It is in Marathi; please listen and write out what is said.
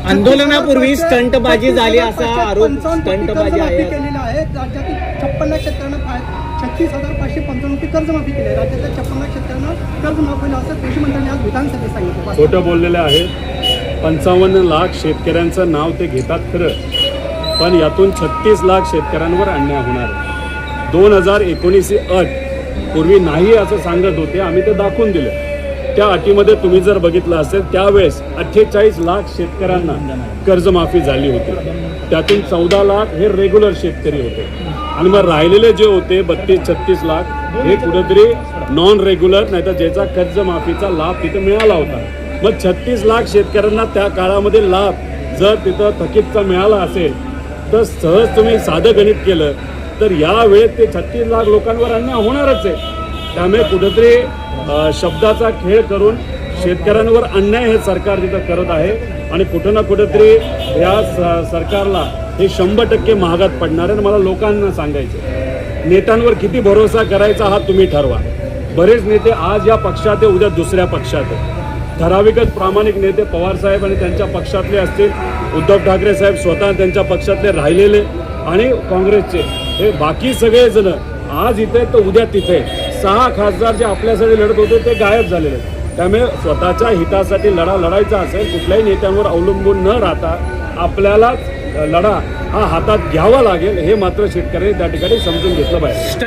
आंदोलनापूर्वी स्टंटबाजी झाली असा आरोप स्टंटबाजी आहे. केलेला आहे. राज्यातील 56 शेतकऱ्यांना 36,555 कर्जमाफी केली आहे. राज्याच्या 56 शेतकऱ्यांना कर्जमाफी असं कृषी मंत्र्यांनी आज विधानसभेत सांगितलं. खोटं बोललेले आहेत. 55 लाख शेतकऱ्यांचं नाव ते घेतात खरं, पण यातून 36 लाख शेतकऱ्यांवर अन्याय होणार आहे. 2019 ही अट पूर्वी नाही असं सांगत होते, आम्ही ते दाखवून दिलं. त्या अटीमध्ये तुम्ही जर बघितलं असेल त्यावेळेस 48 लाख शेतकऱ्यांना कर्जमाफी झाली होती. त्यातून 14 लाख हे रेग्युलर शेतकरी होते आणि मग राहिलेले जे होते 32-36 लाख हे कुठेतरी नॉन रेग्युलर, नाही तर ज्याचा कर्जमाफीचा लाभ तिथे मिळाला होता. मग 36 लाख शेतकऱ्यांना त्या काळामध्ये लाभ जर तिथं थकीतचा मिळाला असेल तर सहज तुम्ही साधं गणित केलं तर यावेळेस ते 36 लाख लोकांवर अन्याय होणारच आहे. त्यामुळे कुठेतरी शब्दाचा खेळ करून शेतकऱ्यांवर अन्याय हे सरकार तिथं करत आहे आणि कुठं ना कुठेतरी या सरकारला हे 100% महागात पडणार आहे. मला लोकांना सांगायचं, नेत्यांवर किती भरोसा करायचा हा तुम्ही ठरवा. बरेच नेते आज या पक्षात आहे, उद्या दुसऱ्या पक्षात आहे. ठराविकच प्रामाणिक नेते पवारसाहेब आणि त्यांच्या पक्षातले असतील, उद्धव ठाकरे साहेब स्वतः त्यांच्या पक्षातले राहिलेले आणि काँग्रेसचे हे बाकी सगळेजण आज इथे तर उद्या तिथे. 6 खासदार जे आपल्यासाठी लढत होते ते गायब झालेले. त्यामुळे स्वतःच्या हितासाठी लढा लढायचा असेल कुठल्याही नेत्यांवर अवलंबून न राहता आपल्यालाच लढा हा हातात घ्यावा लागेल, हे मात्र शेतकऱ्यांनी त्या ठिकाणी समजून घेतलं पाहिजे.